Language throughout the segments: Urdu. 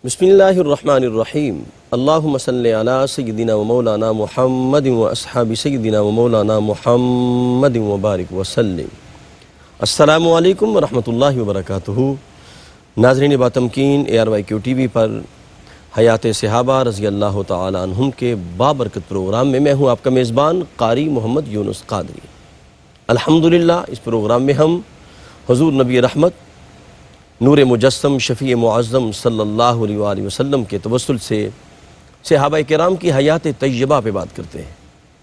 بسم اللہ الرحمن الرحیم اللہم صلی علی سیدنا و مولانا محمد و اصحاب سیدنا و مولانا محمد و بارک وسلم۔ السلام علیکم ورحمۃ اللہ وبرکاتہ۔ ناظرین باتمکین ARYQ TV پر حیات صحابہ رضی اللہ تعالی عنہم کے بابرکت پروگرام میں ہوں آپ کا میزبان قاری محمد یونس قادری۔ الحمدللہ اس پروگرام میں ہم حضور نبی رحمت نور مجسم شفیع معظم صلی اللہ علیہ وآلہ وسلم کے توسل سے صحابہ کرام کی حیات طیبہ پہ بات کرتے ہیں،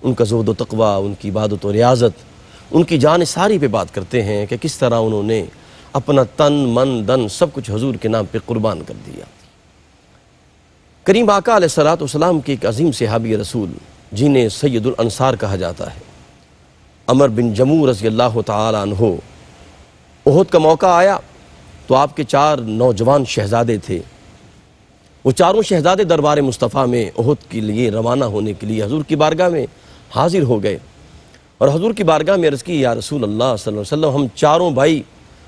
ان کا زہد و تقوی، ان کی عبادت و ریاضت، ان کی جان ساری پہ بات کرتے ہیں کہ کس طرح انہوں نے اپنا تن من دن سب کچھ حضور کے نام پہ قربان کر دیا۔ کریم آقا علیہ السلام کے ایک عظیم صحابی رسول جنہیں سید الانصار کہا جاتا ہے، عمر بن جموح رضی اللہ تعالی عنہ، احد کا موقع آیا تو آپ کے 4 نوجوان شہزادے تھے، وہ چاروں شہزادے دربار مصطفیٰ میں احد کے لیے روانہ ہونے کے لیے حضور کی بارگاہ میں حاضر ہو گئے اور حضور کی بارگاہ میں عرض کی، یا رسول اللہ صلی اللہ علیہ وسلم، ہم چاروں بھائی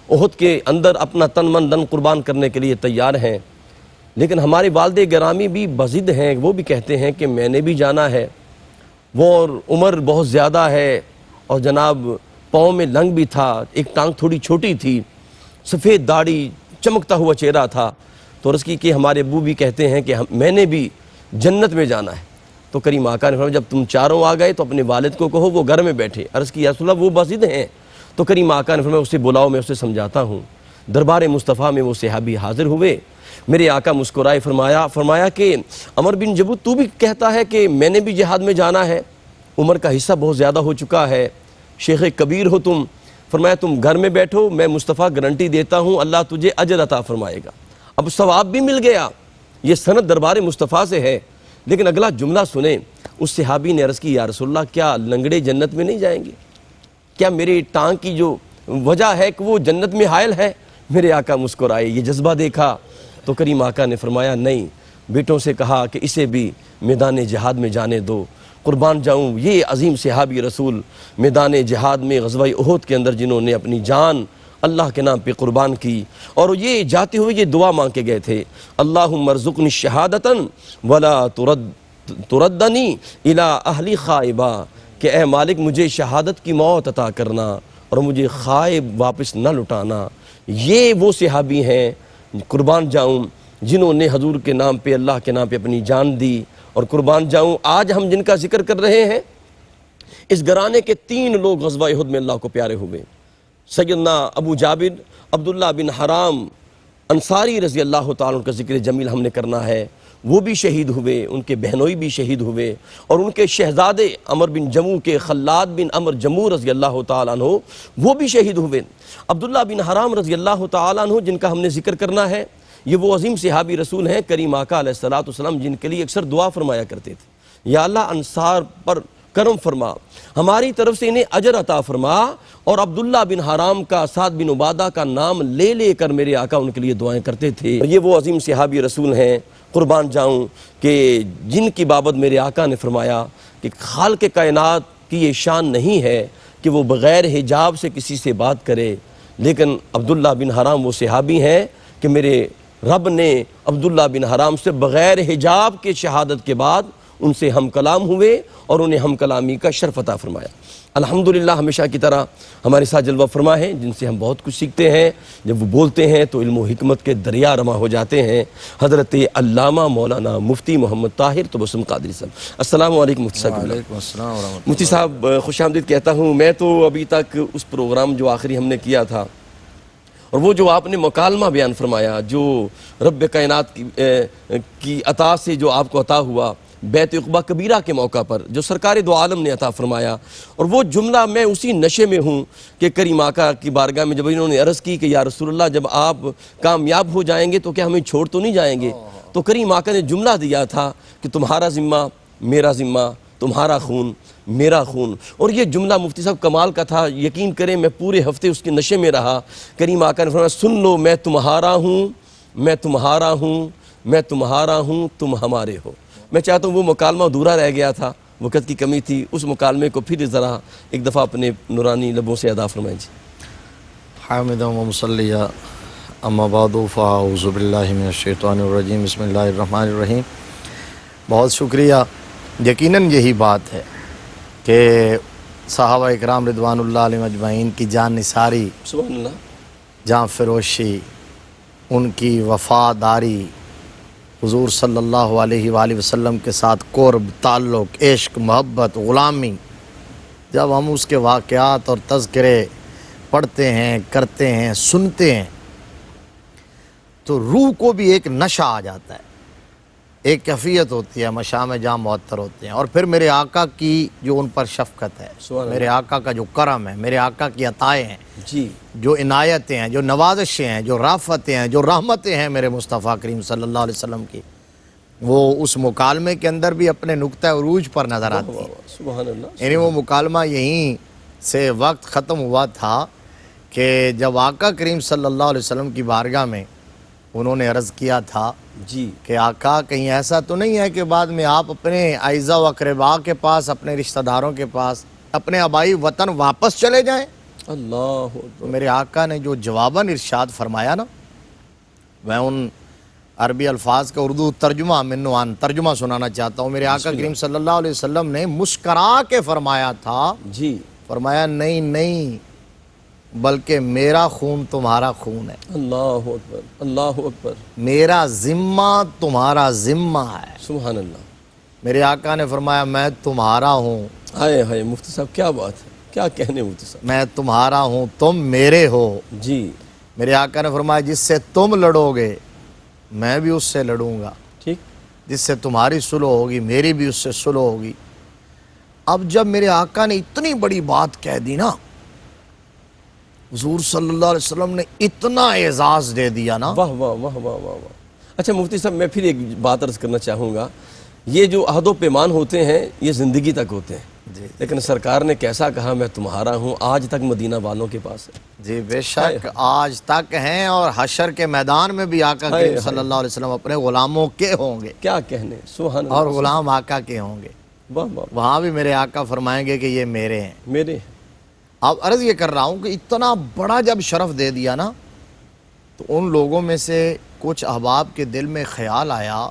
احد کے اندر اپنا تن من دن قربان کرنے کے لیے تیار ہیں، لیکن ہمارے والد گرامی بھی بضد ہیں، وہ بھی کہتے ہیں کہ میں نے بھی جانا ہے، وہ اور عمر بہت زیادہ ہے اور جناب پاؤں میں لنگ بھی تھا، ایک ٹانگ تھوڑی چھوٹی تھی، سفید داڑھی، چمکتا ہوا چہرہ تھا، تو عرض کی کہ ہمارے ابو بھی کہتے ہیں کہ میں نے بھی جنت میں جانا ہے۔ تو کریم آقا نے فرمایا جب تم چاروں آ گئے تو اپنے والد کو کہو وہ گھر میں بیٹھے۔ عرض کی یا رسول اللہ وہ بضد ہیں، تو کریم آقا نے فرمایا اسے بلاؤ، میں اسے سمجھاتا ہوں۔ دربار مصطفیٰ میں وہ صحابی حاضر ہوئے، میرے آقا مسکرائے، فرمایا کہ عمر بن جموح تو بھی کہتا ہے کہ میں نے بھی جہاد میں جانا ہے، عمر کا حصہ بہت زیادہ ہو چکا ہے، شیخ کبیر ہو تم، فرمایا تم گھر میں بیٹھو، میں مصطفیٰ گارنٹی دیتا ہوں اللہ تجھے اجر عطا فرمائے گا۔ اب ثواب بھی مل گیا، یہ سند دربار مصطفیٰ سے ہے، لیکن اگلا جملہ سنیں۔ اس صحابی نے عرض کی یا رسول اللہ کیا لنگڑے جنت میں نہیں جائیں گے؟ کیا میری ٹانگ کی جو وجہ ہے کہ وہ جنت میں حائل ہے؟ میرے آقا مسکرائے، یہ جذبہ دیکھا تو کریم آقا نے فرمایا نہیں، بیٹوں سے کہا کہ اسے بھی میدان جہاد میں جانے دو، قربان جاؤں۔ یہ عظیم صحابی رسول میدان جہاد میں غزوہ احد کے اندر جنہوں نے اپنی جان اللہ کے نام پہ قربان کی، اور یہ جاتے ہوئے یہ دعا مانگ کے گئے تھے، اللہم ارزقنی شہادتا ولا تردنی الی اہلی خائبہ، کہ اے مالک مجھے شہادت کی موت عطا کرنا اور مجھے خائب واپس نہ لٹانا۔ یہ وہ صحابی ہیں قربان جاؤں جنہوں نے حضور کے نام پہ اللہ کے نام پہ اپنی جان دی، اور قربان جاؤں آج ہم جن کا ذکر کر رہے ہیں اس گھرانے کے 3 لوگ غزوہ احد میں اللہ کو پیارے ہوئے۔ سیدنا ابو جابر عبداللہ بن حرام انصاری رضی اللہ تعالیٰ کا ذکر جمیل ہم نے کرنا ہے، وہ بھی شہید ہوئے، ان کے بہنوئی بھی شہید ہوئے، اور ان کے شہزادے عمر بن جموح کے خلاد بن عمر جموح رضی اللہ تعالیٰ عنہ وہ بھی شہید ہوئے۔ عبداللہ بن حرام رضی اللہ تعالیٰ عنہ جن کا ہم نے ذکر کرنا ہے، یہ وہ عظیم صحابی رسول ہیں کریم آقا علیہ السلام جن کے لیے اکثر دعا فرمایا کرتے تھے، یا اللہ انصار پر کرم فرما، ہماری طرف سے انہیں اجر عطا فرما، اور عبداللہ بن حرام کا، سعد بن عبادہ کا نام لے لے کر میرے آقا ان کے لیے دعائیں کرتے تھے۔ یہ وہ عظیم صحابی رسول ہیں قربان جاؤں کہ جن کی بابت میرے آقا نے فرمایا کہ خالق کائنات کی یہ شان نہیں ہے کہ وہ بغیر حجاب سے کسی سے بات کرے، لیکن عبداللہ بن حرام وہ صحابی ہیں کہ میرے رب نے عبداللہ بن حرام سے بغیر حجاب کے شہادت کے بعد ان سے ہم کلام ہوئے اور انہیں ہم کلامی کا شرف عطا فرمایا۔ الحمدللہ ہمیشہ کی طرح ہمارے ساتھ جلوہ فرما ہیں جن سے ہم بہت کچھ سیکھتے ہیں، جب وہ بولتے ہیں تو علم و حکمت کے دریا رواں ہو جاتے ہیں، حضرت علامہ مولانا مفتی محمد طاہر تبسم قادری صاحب۔ السلام علیکم مفتی صاحب۔ وعلیکم السلام ورحمۃ اللہ۔ مفتی صاحب خوش آمدید کہتا ہوں۔ میں تو ابھی تک اس پروگرام جو آخری ہم نے کیا تھا اور وہ جو آپ نے مکالمہ بیان فرمایا جو رب کائنات کی عطا سے جو آپ کو عطا ہوا بیت عقبہ کبیرہ کے موقع پر، جو سرکار دو عالم نے عطا فرمایا، اور وہ جملہ میں اسی نشے میں ہوں کہ کریم آقا کی بارگاہ میں جب انہوں نے عرض کی کہ یا رسول اللہ جب آپ کامیاب ہو جائیں گے تو کیا ہمیں چھوڑ تو نہیں جائیں گے؟ تو کریم آقا نے جملہ دیا تھا کہ تمہارا ذمہ میرا ذمہ، تمہارا خون میرا خون، اور یہ جملہ مفتی صاحب کمال کا تھا۔ یقین کریں میں پورے ہفتے اس کے نشے میں رہا۔ کریم آقا نے فرمایا سن لو میں تمہارا ہوں، میں تمہارا ہوں، میں تمہارا ہوں، تم ہمارے ہو۔ میں چاہتا ہوں وہ مکالمہ ادھورا رہ گیا تھا، وقت کی کمی تھی، اس مکالمے کو پھر ذرا ایک دفعہ اپنے نورانی لبوں سے ادا فرمائیں جی۔ حامدا و مصلیہ اما بعد فاعوذ باللہ من الشیطان الرجیم بسم اللہ الرحمن الرحیم۔ بہت شکریہ۔ یقیناً یہی بات ہے کہ صحابہ اکرام رضوان اللہ علیہم اجمعین کی جان نثاری، سبحان اللہ، جان فروشی، ان کی وفاداری، حضور صلی اللہ علیہ وآلہ وسلم کے ساتھ قرب، تعلق، عشق، محبت، غلامی، جب ہم اس کے واقعات اور تذکرے پڑھتے ہیں، کرتے ہیں، سنتے ہیں تو روح کو بھی ایک نشہ آ جاتا ہے، ایک کیفیت ہوتی ہے، مشام جام معطر ہوتے ہیں۔ اور پھر میرے آقا کی جو ان پر شفقت ہے، میرے آقا کا جو کرم ہے، میرے آقا کی عطائیں ہیں، جی، جو عنایتیں ہیں، جو نوازشیں ہیں، جو رافتیں ہیں، جو رحمتیں ہیں میرے مصطفیٰ کریم صلی اللہ علیہ وسلم کی، وہ اس مکالمے کے اندر بھی اپنے نقطہ عروج پر نظر آتی ہے۔ سبحان اللہ، یعنی وہ مکالمہ یہیں سے وقت ختم ہوا تھا کہ جب آقا کریم صلی اللہ علیہ وسلم کی بارگاہ میں انہوں نے عرض کیا تھا جی، کہ آقا کہیں ایسا تو نہیں ہے کہ بعد میں آپ اپنے اعزا و اقربا کے پاس، اپنے رشتہ داروں کے پاس، اپنے آبائی وطن واپس چلے جائیں؟ اللہ تو اکبر، میرے آقا نے جو جواباً ارشاد فرمایا نا، میں ان عربی الفاظ کا اردو ترجمہ منوان ترجمہ سنانا چاہتا ہوں۔ میرے آقا کریم صلی اللہ علیہ وسلم نے مسکرا کے فرمایا تھا، جی، فرمایا نہیں نہیں، بلکہ میرا خون تمہارا خون ہے، اللہ اکبر، اللہ اکبر، میرا ذمہ تمہارا ذمہ ہے۔ سبحان اللہ، میرے آقا نے فرمایا میں تمہارا ہوں، ہائے ہائے مفتی صاحب کیا بات ہے، کیا کہنے مفتی صاحب، میں تمہارا ہوں، تم میرے ہو۔ جی، میرے آقا نے فرمایا جس سے تم لڑو گے میں بھی اس سے لڑوں گا، ٹھیک، جس سے تمہاری صلح ہوگی میری بھی اس سے صلح ہوگی۔ اب جب میرے آقا نے اتنی بڑی بات کہہ دی نا، حضور صلی اللہ علیہ وسلم نے اتنا اعزاز دے دیا نا، واہ واہ واہ واہ واہ واہ۔ اچھا مفتی صاحب، میں پھر ایک بات عرض کرنا چاہوں گا، یہ جو عہد و پیمان ہوتے ہیں یہ زندگی تک ہوتے ہیں، جی لیکن سرکار نے کیسا کہا میں تمہارا ہوں، آج تک مدینہ والوں کے پاس ہے۔ جی بے شک آج تک ہیں، اور حشر کے میدان میں بھی آقا کریم صلی اللہ علیہ وسلم اپنے غلاموں کے ہوں گے، کیا کہنے، سبحان اللہ، اور غلام آقا کے ہوں گے، واہ واہ، وہاں بھی میرے آقا فرمائیں گے کہ یہ میرے ہیں۔ میرے، اب عرض یہ کر رہا ہوں کہ اتنا بڑا جب شرف دے دیا نا، تو ان لوگوں میں سے کچھ احباب کے دل میں خیال آیا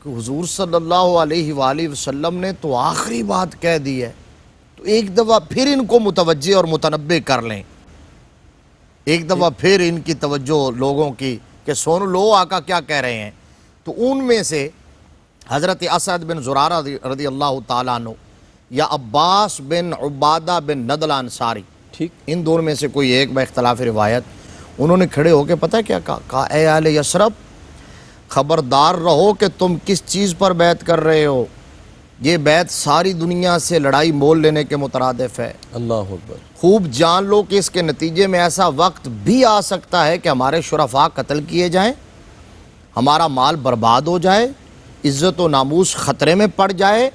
کہ حضور صلی اللہ علیہ وآلہ وسلم نے تو آخری بات کہہ دی ہے، تو ایک دفعہ پھر ان کو متوجہ اور متنبہ کر لیں، ایک دفعہ پھر ان کی توجہ لوگوں کی کہ سن لو آقا کیا کہہ رہے ہیں۔ تو ان میں سے حضرت اسد بن زرارہ رضی اللہ تعالیٰ عنہ یا عباس بن عبادہ بن ندل انصاری، ٹھیک، ان دونوں میں سے کوئی ایک باختلاف روایت، انہوں نے کھڑے ہو کے پتہ کیا کہا، اے اہل یثرب خبردار رہو کہ تم کس چیز پر بیعت کر رہے ہو، یہ بیعت ساری دنیا سے لڑائی مول لینے کے مترادف ہے، اللہ اکبر، خوب جان لو کہ اس کے نتیجے میں ایسا وقت بھی آ سکتا ہے کہ ہمارے شرفاء قتل کیے جائیں، ہمارا مال برباد ہو جائے، عزت و ناموس خطرے میں پڑ جائے،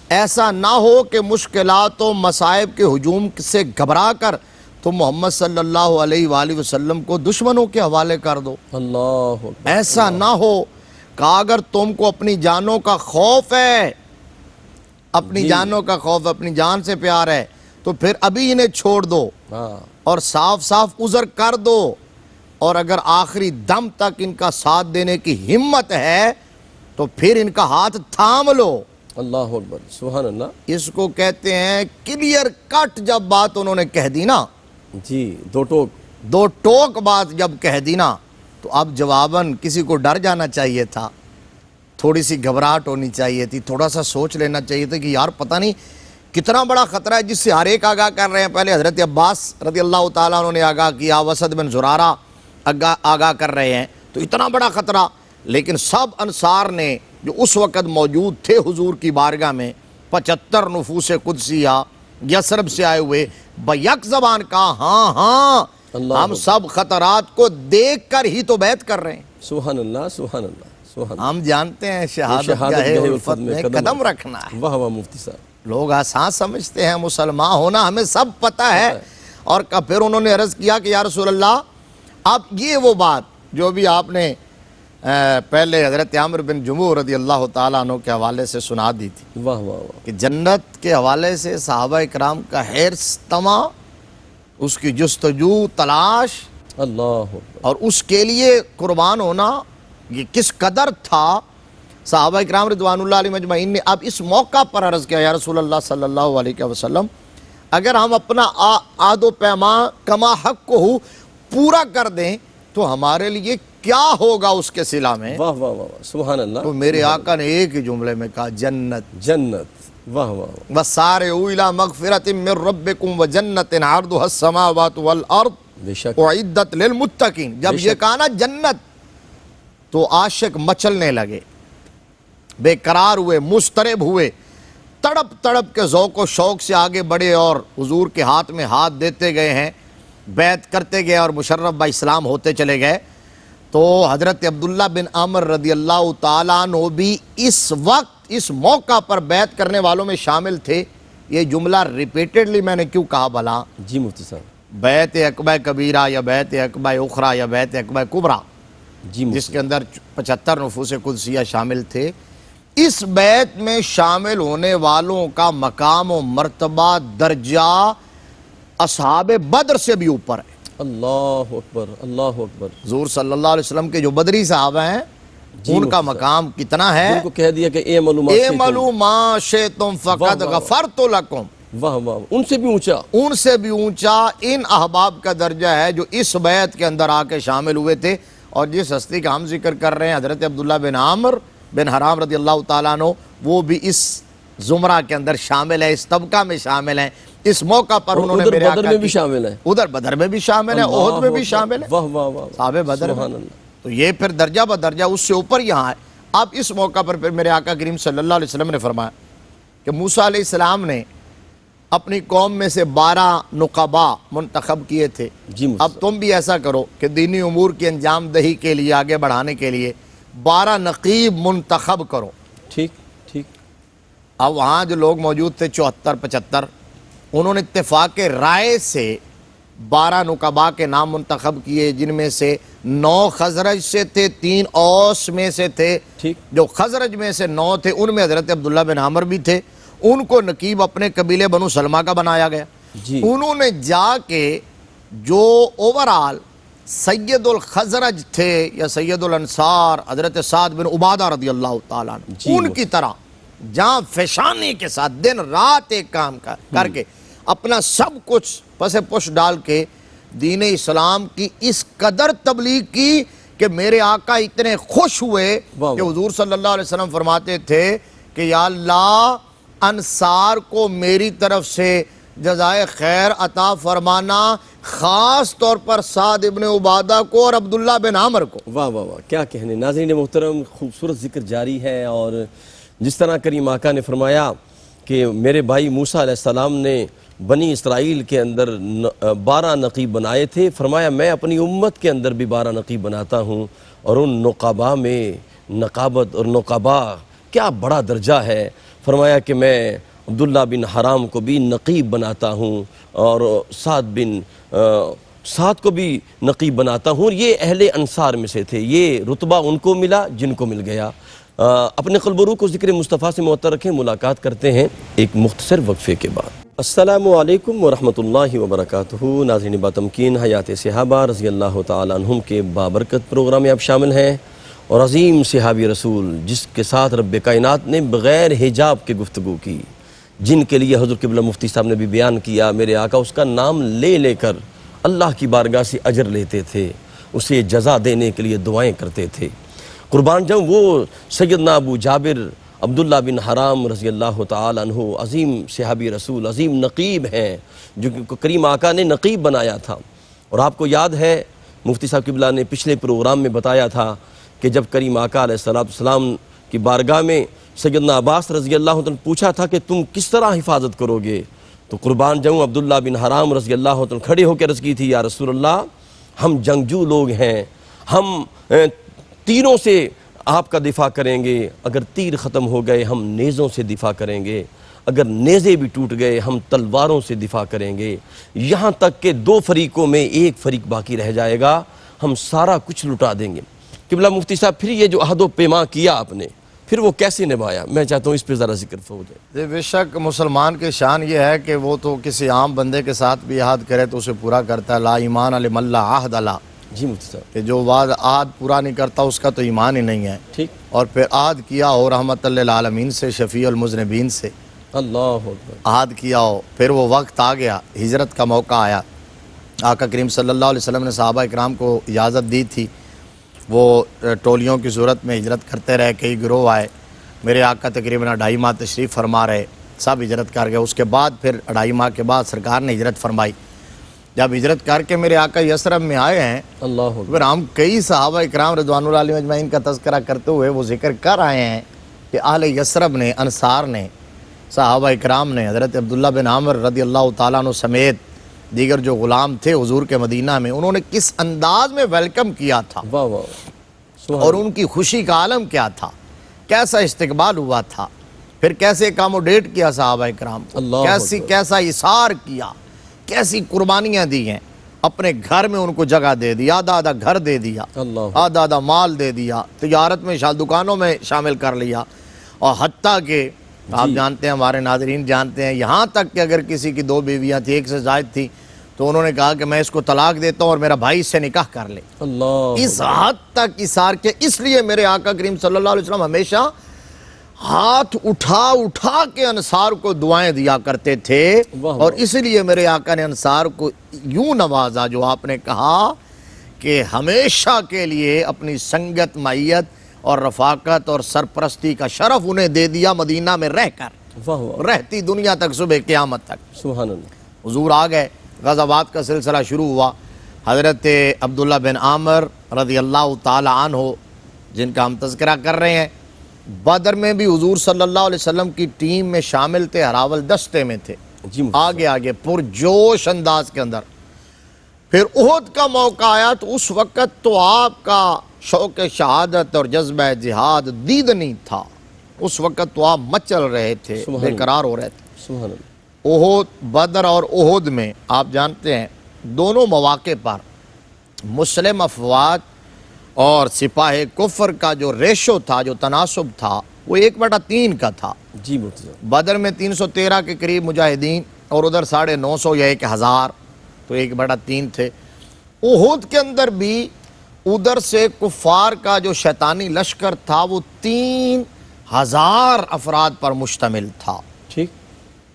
ایسا نہ ہو کہ مشکلات و مصائب کے ہجوم سے گھبرا کر تم محمد صلی اللہ علیہ وآلہ وسلم کو دشمنوں کے حوالے کر دو، اللہ اکبر، ایسا نہ ہو کہ اگر تم کو اپنی جانوں کا خوف ہے، اپنی جانوں کا خوف، اپنی جان سے پیار ہے، تو پھر ابھی انہیں چھوڑ دو ہاں، اور صاف صاف عذر کر دو، اور اگر آخری دم تک ان کا ساتھ دینے کی ہمت ہے تو پھر ان کا ہاتھ تھام لو۔ اللہ اکبر، سبحان اللہ، اس کو کہتے ہیں کلیئر کٹ، جب بات انہوں نے کہہ دی نا، جی، دو ٹوک، دو ٹوک بات جب کہہ دی نا، تو اب جواباً کسی کو ڈر جانا چاہیے تھا، تھوڑی سی گھبراہٹ ہونی چاہیے تھی، تھوڑا سا سوچ لینا چاہیے تھا کہ یار پتہ نہیں کتنا بڑا خطرہ ہے جس سے ہر ایک آگاہ کر رہے ہیں۔ پہلے حضرت عباس رضی اللہ تعالیٰ عنہ نے آگاہ کیا، اسد بن زرارہ آگاہ کر رہے ہیں، تو اتنا بڑا خطرہ، لیکن سب انصار نے جو اس وقت موجود تھے حضور کی بارگاہ میں، 75 نفوس قدسیہ یثرب سے آئے ہوئے، بیک زبان کہا ہاں ہاں ہم سب خطرات کو دیکھ کر ہی تو بیعت کر رہے ہیں۔ سبحان اللہ، سبحان اللہ، سبحان اللہ، ہم جانتے ہیں شہادت گاہ الفت میں قدم رکھنا ہے، واہ واہ مفتی صاحب، لوگ آسان سمجھتے ہیں مسلمان ہونا، ہمیں سب پتہ ہے۔ اور پھر انہوں نے عرض کیا کہ یا رسول اللہ، اب یہ وہ بات جو بھی آپ نے پہلے حضرت عامر بن جموح رضی اللہ تعالیٰ عنہ کے حوالے سے سنا دی تھی واہ واہ واہ، کہ جنت کے حوالے سے صحابہ اکرام کا حرص، طمع، اس کی جستجو، تلاش، اللہ اور اس کے لیے قربان ہونا یہ کس قدر تھا. صحابہ کرام رضوان اللہ علیہ مجمعین نے اب اس موقع پر عرض کیا یا رسول اللہ صلی اللہ علیہ وسلم اگر ہم اپنا عہد و پیما کما حق کو پورا کر دیں تو ہمارے لیے کیا ہوگا اس کے صلہ میں. واہ واہ واہ سبحان اللہ. تو میرے آقا نے ایک ہی جملے میں کہا جنت. جنت. واہ واہ. وَسَارِعُوا إِلَىٰ مَغْفِرَةٍ مِّن رَّبِّكُمْ وَجَنَّةٍ عَرْضُهَا السَّمَاوَاتُ وَالْأَرْضُ بے شک. اُعِدَّتْ لِلْمُتَّقِينَ. جب یہ کہا نا جنت تو عاشق مچلنے لگے, بے قرار ہوئے, مضطرب ہوئے, تڑپ تڑپ کے ذوق و شوق سے آگے بڑھے اور حضور کے ہاتھ میں ہاتھ دیتے گئے ہیں, بیعت کرتے گئے اور مشرف با اسلام ہوتے چلے گئے. تو حضرت عبداللہ بن عمر رضی اللہ تعالیٰ عنہ بھی اس وقت اس موقع پر بیعت کرنے والوں میں شامل تھے. یہ جملہ ریپیٹڈلی میں نے کیوں کہا بھلا؟ جی مفتی صاحب. بیعت عقبہ کبیرہ یا بیعت عقبہ اخرى یا بیعت عقبہ کبریٰ جی جس کے اندر 75 نفوس قدسیہ شامل تھے, اس بیعت میں شامل ہونے والوں کا مقام و مرتبہ درجہ اصحاب بدر سے بھی اوپر ہے. اللہ اکبر اللہ اکبر. حضور صلی اللہ علیہ وسلم کے جو بدری صحابہ ہیں ان کا مقام کتنا ہے؟ ان کو کہہ دیا کہ اعملوا ما شئتم فقد غفرت لکم. واہ واہ. ان سے بھی اونچا. ان سے بھی اونچا ان احباب کا درجہ ہے جو اس بیعت کے اندر آ کے شامل ہوئے تھے. اور جس ہستی کا ہم ذکر کر رہے ہیں حضرت عبداللہ بن عامر بن حرام رضی اللہ تعالیٰ عنہ, وہ بھی اس زمرہ کے اندر شامل ہے, اس طبقہ میں شامل ہیں. اس موقع پر انہوں نے میرے بدر میں بھی شامل ہیں, ادھر بدر میں بھی شامل ہیں, احد میں بھی شامل ہیں, واہ واہ واہ صحابہ بدر میں. سبحان اللہ. تو یہ پھر درجہ بدرجہ اس سے اوپر یہاں ہے. اب اس موقع پر پھر میرے آقا کریم صلی اللہ علیہ وسلم نے فرمایا کہ موسیٰ علیہ السلام نے اپنی قوم میں سے 12 نقبا منتخب کیے تھے. جی اب تم بھی ایسا کرو کہ دینی امور کی انجام دہی کے لیے آگے بڑھانے کے لیے 12 نقیب منتخب کرو. ٹھیک ٹھیک. اب وہاں جو لوگ موجود تھے 74-75 انہوں نے اتفاق رائے سے 12 نقبا کے نام منتخب کیے, جن میں سے 9 خزرج سے تھے, 3 اوس میں سے تھے. ٹھیک. جو خزرج میں سے 9 تھے ان میں حضرت عبداللہ بن عامر بھی تھے. ان کو نقیب اپنے قبیلے بنو سلمہ کا بنایا گیا. جی. انہوں نے جا کے جو اوورال سید الخزرج تھے یا سید الانصار حضرت سعد بن عبادہ رضی اللہ تعالیٰ عنہ, جی. ان کی طرح جہاں فشانی کے ساتھ دن رات ایک کام کر کے اپنا سب کچھ پس پش ڈال کے دین اسلام کی اس قدر تبلیغ کی کہ میرے آقا اتنے خوش ہوئے کہ حضور صلی اللہ علیہ وسلم فرماتے تھے کہ یا اللہ انصار کو میری طرف سے جزائے خیر عطا فرمانا, خاص طور پر سعد ابن عبادہ کو اور عبداللہ بن عامر کو. واہ واہ واہ کیا کہنے. ناظرین محترم, خوبصورت ذکر جاری ہے. اور جس طرح کریم آقا نے فرمایا کہ میرے بھائی موسیٰ علیہ السلام نے بنی اسرائیل کے اندر 12 نقیب بنائے تھے, فرمایا میں اپنی امت کے اندر بھی 12 نقیب بناتا ہوں. اور ان نقبا میں نقابت اور نقبا کیا بڑا درجہ ہے. فرمایا کہ میں عبداللہ بن حرام کو بھی نقیب بناتا ہوں اور سعد کو بھی نقیب بناتا ہوں. اور یہ اہل انصار میں سے تھے, یہ رتبہ ان کو ملا جن کو مل گیا. اپنے قلب و روح کو ذکر مصطفیٰ سے معطر رکھیں. ملاقات کرتے ہیں ایک مختصر وقفے کے بعد. السلام علیکم ورحمۃ اللہ وبرکاتہ. ناظرین باتمکین, حیات صحابہ رضی اللہ تعالیٰ عنہم کے بابرکت پروگرام میں آپ شامل ہیں. اور عظیم صحابی رسول جس کے ساتھ رب کائنات نے بغیر حجاب کے گفتگو کی, جن کے لیے حضور قبلہ مفتی صاحب نے بھی بیان کیا میرے آقا اس کا نام لے لے کر اللہ کی بارگاہ سے اجر لیتے تھے, اسے جزا دینے کے لیے دعائیں کرتے تھے. قربان جاؤں وہ سیدنا ابو جابر عبداللہ بن حرام رضی اللہ تعالیٰ عنہ, عظیم صحابی رسول, عظیم نقیب ہیں, جو کریم آقا نے نقیب بنایا تھا. اور آپ کو یاد ہے مفتی صاحب قبلہ نے پچھلے پروگرام میں بتایا تھا کہ جب کریم آقا علیہ السلام کی بارگاہ میں سیدنا عباس رضی اللہ عنہ پوچھا تھا کہ تم کس طرح حفاظت کرو گے, تو قربان جاؤں عبداللہ بن حرام رضی اللہ عنہ کھڑے ہو کے عرض کی تھی, یا رسول اللہ ہم جنگجو لوگ ہیں, ہم تیروں سے آپ کا دفاع کریں گے, اگر تیر ختم ہو گئے ہم نیزوں سے دفاع کریں گے, اگر نیزے بھی ٹوٹ گئے ہم تلواروں سے دفاع کریں گے, یہاں تک کہ 2 فریقوں میں ایک فریق باقی رہ جائے گا, ہم سارا کچھ لٹا دیں گے. قبلہ مفتی صاحب پھر یہ جو عہد و پیما کیا آپ نے, پھر وہ کیسے نبھایا؟ میں چاہتا ہوں اس پہ ذرا ذکر ہو جائے۔ بے شک مسلمان کی شان یہ ہے کہ وہ تو کسی عام بندے کے ساتھ بھی عہد کرے تو اسے پورا کرتا ہے۔ لا ایمان لمن لا عہد لا، جی مفتی صاحب، کہ جو عہد پورا نہیں کرتا اس کا تو ایمان ہی نہیں ہے۔ ٹھیک، اور پھر عہد کیا ہو رحمت للعالمین سے، شفیع المذنبین سے اللہ اکبر، عہد کیا ہو، پھر وہ وقت آ گیا، ہجرت کا موقع آیا، آقا کریم صلی اللہ علیہ وسلم نے صحابہ اکرام کو اجازت دی تھی، وہ ٹولیوں کی صورت میں ہجرت کرتے رہے، کئی گروہ آئے، میرے آقا تقریباً 2.5 ماہ تشریف فرما رہے، سب ہجرت کر گئے۔ اس کے بعد پھر 2.5 ماہ کے بعد سرکار نے ہجرت فرمائی۔ جب ہجرت کر کے میرے آقا یثرب میں آئے ہیں، اللہ اکبر، پھر ہم کئی صحابہ اکرام رضوان اللہ علیہم اجمعین کا تذکرہ کرتے ہوئے وہ ذکر کر آئے ہیں کہ اہل یثرب نے، انصار نے، صحابہ اکرام نے حضرت عبداللہ بن عامر رضی اللہ تعالیٰ عنہ سمیت دیگر جو غلام تھے حضور کے مدینہ میں، انہوں نے کس انداز میں ویلکم کیا تھا، واہ واہ، سبحان اور ان کی خوشی کا عالم کیا تھا، کیسا استقبال ہوا تھا، پھر کیسے اکاموڈیٹ کیا صحابہ اکرام کو، اللہ اکبر، کیسا اثار کیا، کیسی قربانیاں دی ہیں، اپنے گھر میں ان کو جگہ دے دی، آدھا گھر دے دیا، اللہ آدھا مال دے دیا، تجارت میں دکانوں میں شامل کر لیا، اور حتیٰ کہ آپ جانتے ہیں، ہمارے ناظرین جانتے ہیں، یہاں تک کہ اگر کسی کی 2 بیویاں تھیں، 1 سے زائد تھی، تو انہوں نے کہا کہ میں اس کو طلاق دیتا ہوں اور میرا بھائی اس سے نکاح کر لے۔ اللہ، اس حد تک اثار کے، اس لیے میرے آقا کریم صلی اللہ علیہ وسلم ہمیشہ ہاتھ اٹھا کے انصار کو دعائیں دیا کرتے تھے، واہ اور اس لیے میرے آقا نے انصار کو یوں نوازا جو آپ نے کہا کہ ہمیشہ کے لیے اپنی سنگت، معیت اور رفاقت اور سرپرستی کا شرف انہیں دے دیا مدینہ میں رہ کر، واہ واہ، رہتی دنیا تک، صبح قیامت تک۔ سبحان اللہ، حضور آ گئے، غزوات کا سلسلہ شروع ہوا۔ حضرت عبداللہ بن عامر رضی اللہ تعالی عنہ جن کا ہم تذکرہ کر رہے ہیں، بدر میں بھی حضور صلی اللہ علیہ وسلم کی ٹیم میں شامل تھے، ہراول دستے میں تھے، جی مفتی آگے پرجوش انداز کے اندر۔ پھر احد کا موقع آیا تو اس وقت تو آپ کا شوق شہادت اور جذبہ جہاد دید نہیں تھا، اس وقت تو آپ مچل رہے تھے، سبحان بے قرار ہو رہے تھے۔ سبحان اللہ، احد، بدر اور احد میں آپ جانتے ہیں دونوں مواقع پر مسلم افواج اور سپاہ کفر کا جو ریشو تھا، جو تناسب تھا، وہ 1/3 کا تھا۔ جی مفتی صاحب، بدر میں 313 کے قریب مجاہدین اور ادھر 950 یا 1000، تو 1/3 تھے۔ احد کے اندر بھی ادھر سے کفار کا جو شیطانی لشکر تھا وہ 3000 افراد پر مشتمل تھا، ٹھیک،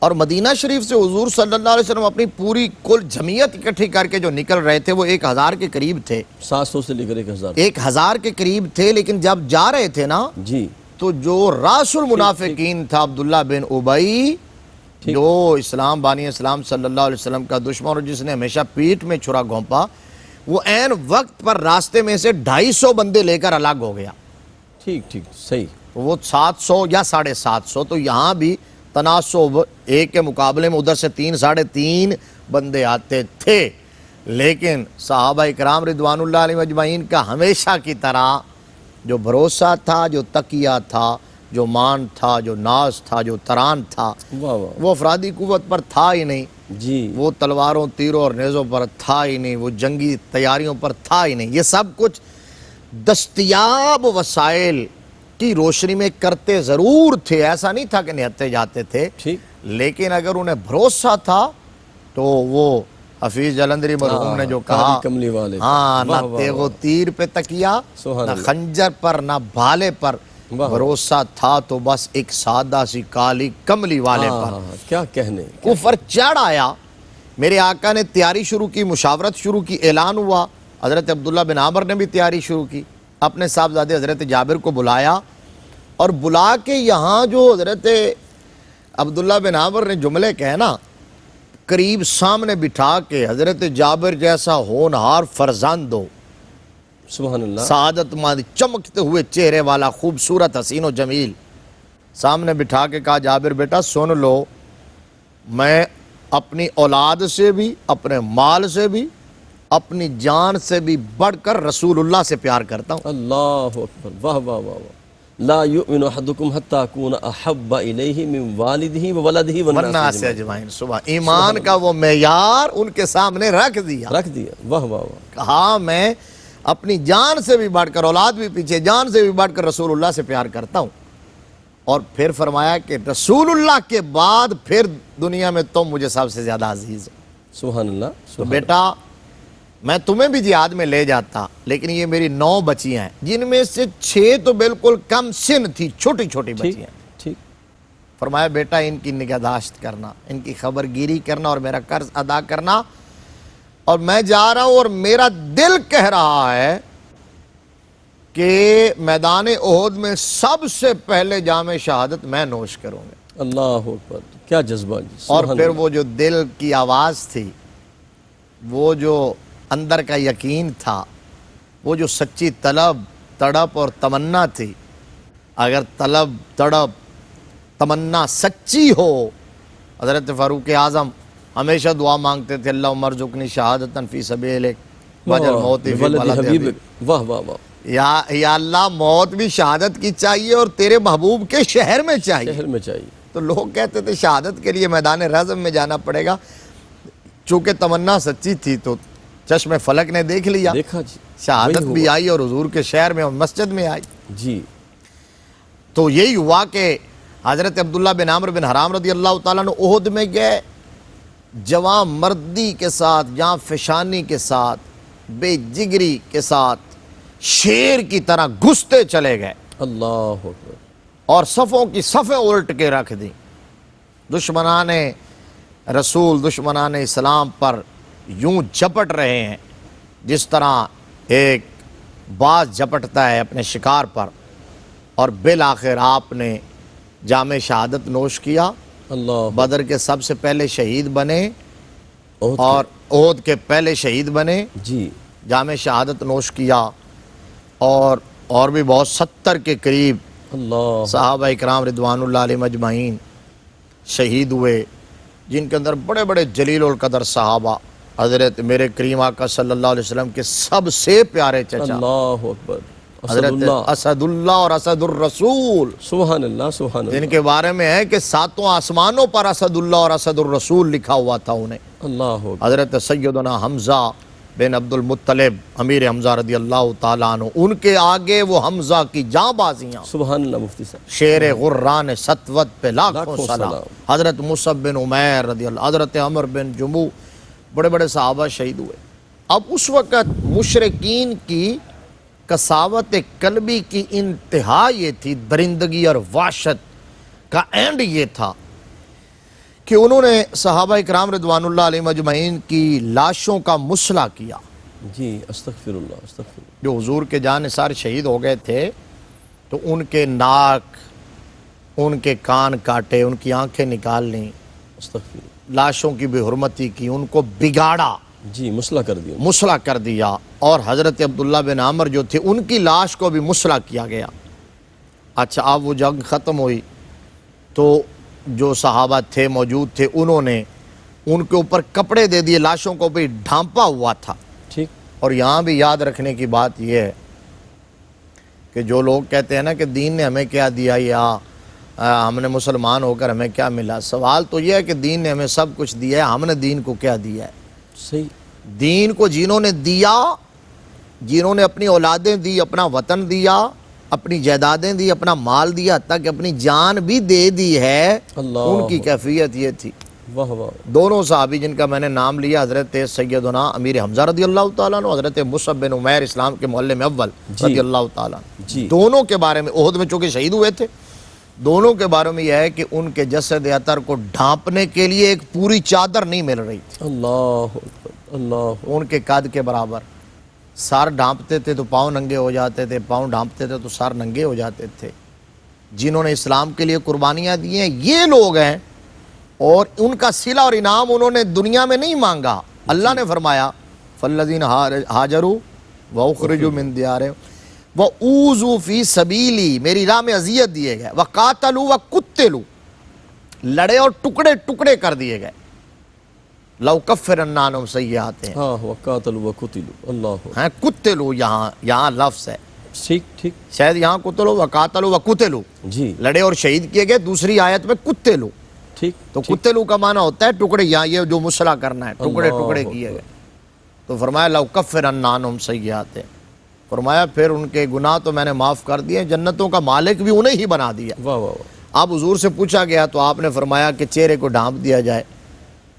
اور مدینہ شریف سے حضور صلی اللہ علیہ وسلم اپنی پوری کل جمعیت اکٹھی کر کے جو نکل رہے تھے وہ 1000 کے قریب تھے، 700 سے لے کر 1000، 1000 کے قریب تھے۔ لیکن جب جا رہے تھے نا، جی، تو جو راس المنافقین تھا عبداللہ بن ابی، جو اسلام، بانی اسلام صلی اللہ علیہ وسلم کا دشمن اور جس نے ہمیشہ پیٹ میں چھرا گھونپا، وہ عین وقت پر راستے میں سے 250 بندے لے کر الگ ہو گیا، ٹھیک ٹھیک، صحیح، وہ 700 یا 750۔ تو یہاں بھی تناسب ایک کے مقابلے میں ادھر سے 3 ساڑھے 3 بندے آتے تھے، لیکن صحابہ اکرام رضوان اللہ علیہم اجمعین کا ہمیشہ کی طرح جو بھروسہ تھا، جو تقیہ تھا، جو مان تھا، جو ناز تھا، جو تران تھا، واہ واہ، وہ افرادی قوت پر تھا ہی نہیں، جی، وہ تلواروں، تیروں اور نیزوں پر تھا ہی نہیں، وہ جنگی تیاریوں پر تھا ہی نہیں۔ یہ سب کچھ دستیاب وسائل کی روشنی میں کرتے ضرور تھے، ایسا نہیں تھا کہ نہتے جاتے تھے، ٹھیک، لیکن اگر انہیں بھروسہ تھا تو وہ حفیظ جلندری مرحوم نے جو کہا، کاری کملی والے، ہاں، نہ واہ واہ، تیغ و تیر پہ تکیا، سبحان نہ اللہ، خنجر پر، نہ بھالے پر، واہ، بھروسہ تھا تو بس ایک سادہ سی کالی کملی والے پر۔ ہاں، کیا کہنے، کفر چڑھ آیا، میرے آقا نے تیاری شروع کی، مشاورت شروع کی، اعلان ہوا، حضرت عبداللہ بن عامر نے بھی تیاری شروع کی، اپنے صاحبزادے حضرت جابر کو بلایا، اور بلا کے یہاں جو حضرت عبداللہ بن عامر نے جملے کہے نا، قریب سامنے بٹھا کے حضرت جابر جیسا ہونہار فرزند ہو، سبحان اللہ، سعادت مند، چمکتے ہوئے چہرے والا، خوبصورت، حسین و جمیل، سامنے بٹھا کے کہا، جابر بیٹا سن لو، میں اپنی اولاد سے بھی، اپنے مال سے بھی، اپنی جان سے بھی بڑھ کر رسول اللہ سے پیار کرتا ہوں۔ اللہ اکبر، واہ واہ واہ واہ، لا یؤمن احدکم حتی اکون احب الیہ من والدہ وولدہ والناس اجمعین۔ صبح ایمان کا وہ معیار ان کے سامنے رکھ دیا، رکھ دیا، واہ واہ واہ، کہا میں اپنی جان سے بھی بڑھ کر، اولاد بھی پیچھے، جان سے بھی بڑھ کر رسول اللہ سے پیار کرتا ہوں۔ اور پھر فرمایا کہ رسول اللہ کے بعد پھر دنیا میں تم مجھے سب سے زیادہ عزیز ہو. سبحان اللہ. تو بیٹا میں تمہیں بھی جہاد میں لے جاتا، لیکن یہ میری 9 بچیاں ہیں جن میں سے 6 تو بالکل کم سن تھی، چھوٹی چھوٹی بچیاں. ٹھیک. فرمایا بیٹا ان کی نگہداشت کرنا، ان کی خبر گیری کرنا اور میرا قرض ادا کرنا. اور میں جا رہا ہوں اور میرا دل کہہ رہا ہے کہ میدان احد میں سب سے پہلے جام شہادت میں نوش کروں گا. اللہ اکبر. کیا جذبہ جی. اور سبحان پھر اللہ. وہ جو دل کی آواز تھی، وہ جو اندر کا یقین تھا، وہ جو سچی طلب، تڑپ اور تمنا تھی. اگر طلب، تڑپ، تمنا سچی ہو، حضرت فاروق اعظم ہمیشہ دعا مانگتے تھے اللہم ارزقنی شہادتاً فی سبیلک وجل موت فی ولد بلد حبیبک. حبیبک. واہ واہ واہ. یا اللہ موت بھی شہادت کی چاہیے اور تیرے محبوب کے شہر میں چاہیے. شہر میں چاہیے. تو لوگ کہتے تھے شہادت کے لیے میدان رزم میں جانا پڑے گا. چونکہ تمنا سچی تھی تو چشم فلک نے دیکھ لیا، دیکھا جی. شہادت وہی بھی ہوا. آئی اور حضور کے شہر میں اور مسجد میں آئی. جی. تو یہی ہوا کہ حضرت عبداللہ بن عمرو بن حرام رضی اللہ تعالیٰ عنہ احد میں گئے، جوان مردی کے ساتھ، جاں فشانی کے ساتھ، بے جگری کے ساتھ شیر کی طرح گھستے چلے گئے اللہ اکبر. اور صفوں کی صفیں الٹ کے رکھ دیں. دشمنان رسول، دشمنان اسلام پر یوں جھپٹ رہے ہیں جس طرح ایک باز جھپٹتا ہے اپنے شکار پر. اور بالآخر آپ نے جام شہادت نوش کیا. اللہ. بدر کے سب سے پہلے شہید بنے احد اور احد کے پہلے شہید بنے، جی. جام شہادت نوش کیا. اور بھی بہت 70 کے قریب اللہ. صحابہ اکرام رضوان اللہ علیہم اجمعین شہید ہوئے، جن کے اندر بڑے بڑے جلیل القدر صحابہ، حضرت میرے کریم آقا صلی اللہ علیہ وسلم کے سب سے پیارے چچا اللہ اکبر. اسد حضرت اللہ. اسد اللہ اور اسد الرسول، سبحان اللہ. سبحان جن اللہ. کے بارے میں ہے کہ 7 آسمانوں پر اسد اللہ اور اسد الرسول لکھا ہوا تھا انہیں. اللہ اکبر. حضرت سیدنا حمزہ بن عبد المطلب امیر حمزہ رضی اللہ تعالیٰ عنہ، ان کے آگے وہ حمزہ کی جاں بازیاں، سبحان اللہ. مفتی صاحب. شیر غران سطوت پہ لاکھوں لاکھوں سلام. سلام. حضرت مصعب بن عمیر رضی اللہ، حضرت عمر بن جموع، بڑے بڑے صحابہ شہید ہوئے. اب اس وقت مشرکین کی قساوت قلبی کی انتہا یہ تھی، درندگی اور وحشت کا اینڈ یہ تھا کہ انہوں نے صحابہ اکرام رضوان اللہ علیہم اجمعین کی لاشوں کا مسئلہ کیا. جی. استغفر اللہ. استغفر اللہ. جو حضور کے جان نثار شہید ہو گئے تھے تو ان کے ناک، ان کے کان کاٹے، ان کی آنکھیں نکال لیں، استغفر اللہ. لاشوں کی بے حرمتی کی، ان کو بگاڑا، جی. مسئلہ کر دیا. مسئلہ کر دیا. اور حضرت عبداللہ بن عمر جو تھے ان کی لاش کو بھی مسئلہ کیا گیا. اچھا اب وہ جنگ ختم ہوئی تو جو صحابہ تھے موجود تھے انہوں نے ان کے اوپر کپڑے دے دیے، لاشوں کو بھی ڈھانپا ہوا تھا. ٹھیک. اور یہاں بھی یاد رکھنے کی بات یہ ہے کہ جو لوگ کہتے ہیں نا کہ دین نے ہمیں کیا دیا یا ہم نے مسلمان ہو کر ہمیں کیا ملا، سوال تو یہ ہے کہ دین نے ہمیں سب کچھ دیا ہے، ہم نے دین کو کیا دیا ہے؟ صحیح. دین کو جنہوں نے دیا، جنہوں نے اپنی اولادیں دی، اپنا وطن دیا، اپنی جائیدادیں دی، اپنا مال دیا، حتیٰ کہ اپنی جان بھی دے دی ہے، اللہ. ان کی کیفیت یہ تھی. واہ واہ. دونوں صحابی جن کا میں نے نام لیا، حضرت سیدنا امیر حمزہ رضی اللہ تعالیٰ عنہ، حضرت مصعب بن عمیر اسلام کے معلم اول رضی اللہ تعالیٰ عنہ، جی. دونوں کے بارے میں احد میں چونکہ شہید ہوئے تھے، دونوں کے بارے میں یہ ہے کہ ان کے جسد اطہر کو ڈھانپنے کے لیے ایک پوری چادر نہیں مل رہی تھی. اللہ اکبر. اللہ. ان کے قد کے برابر. سر ڈھانپتے تھے تو پاؤں ننگے ہو جاتے تھے، پاؤں ڈھانپتے تھے تو سر ننگے ہو جاتے تھے. جنہوں نے اسلام کے لیے قربانیاں دی ہیں یہ لوگ ہیں، اور ان کا صلہ اور انعام انہوں نے دنیا میں نہیں مانگا. اللہ نے فرمایا فالذین ہاجروا واخرجوا من دیارہم واوذوا فی سبیلی، میری راہ میں اذیت دیے گئے، وقاتلوا وقتلوا، لڑے اور ٹکڑے ٹکڑے کر دیے گئے. لو کفرن عنہم سیئاتہم، ہاں. وقاتلوا وقتلوا. اللہ. ہیں قتلوا، یہاں لفظ ہے، ٹھیک. ٹھیک. شاید یہاں قتلوا وقاتلوا وقتلوا، جی. لڑے اور شہید کیے گئے. دوسری آیت میں قتلوا، ٹھیک. تو قتلوا کا معنی ہوتا ہے ٹکڑے، یہاں یہ جو مسئلہ کرنا ہے ٹکڑے ٹکڑے کیے گئے. تو فرمایا لو کفرن عنہم سیئاتہم، فرمایا پھر ان کے گناہ تو میں نے معاف کر دیے، جنتوں کا مالک بھی انہیں ہی بنا دیا. واہ واہ واہ. اب حضور سے پوچھا گیا تو آپ نے فرمایا کہ چہرے کو ڈھانپ دیا جائے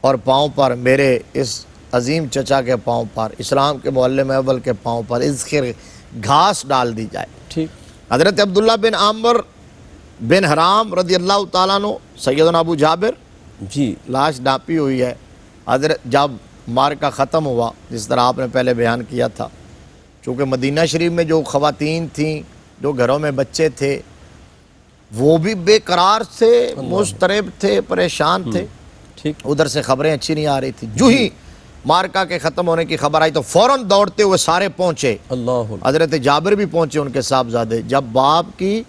اور پاؤں پر میرے اس عظیم چچا کے پاؤں پر، اسلام کے معلم اول کے پاؤں پر اذخر گھاس ڈال دی جائے۔ ٹھیک۔ حضرت عبداللہ بن عامر بن حرام رضی اللہ تعالیٰ عنہ، سیدنا ابو جابر، جی لاش ڈانپی ہوئی ہے۔ حضرت جب معرکہ ختم ہوا، جس طرح آپ نے پہلے بیان کیا تھا، چونکہ مدینہ شریف میں جو خواتین تھیں، جو گھروں میں بچے تھے، وہ بھی بے قرار تھے، مضطرب تھے، پریشان تھے، ٹھیک۔ ادھر سے خبریں اچھی نہیں آ رہی تھی۔ جو ہی معرکہ کے ختم ہونے کی خبر آئی تو فوراً دوڑتے ہوئے سارے پہنچے۔ اللہ حضرت جابر بھی پہنچے، ان کے صاحبزادے۔ جب باپ کی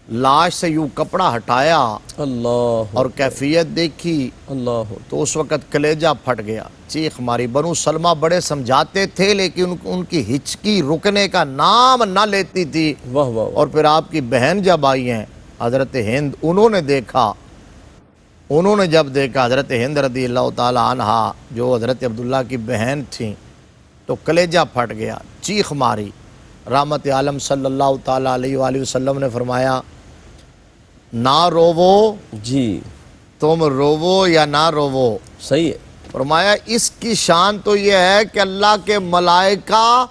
لاش سے یوں کپڑا ہٹایا اللہ اور کیفیت دیکھی اللہ تو اس وقت کلیجہ پھٹ گیا، چیخ ماری۔ بنو سلمہ بڑے سمجھاتے تھے لیکن ان کی ہچکی رکنے کا نام نہ لیتی تھی۔ واہ واہ واہ۔ اور پھر آپ کی بہن جب آئی ہیں حضرت ہند، انہوں نے جب دیکھا حضرت ہند رضی اللہ تعالی عنہ جو حضرت عبداللہ کی بہن تھیں تو کلیجہ پھٹ گیا، چیخ ماری۔ رحمت عالم صلی اللہ تعالی علیہ وآلہ وسلم نے فرمایا نہ روو، جی تم روو یا نہ روو۔ صحیح ہے۔ فرمایا اس کی شان تو یہ ہے کہ اللہ کے ملائکہ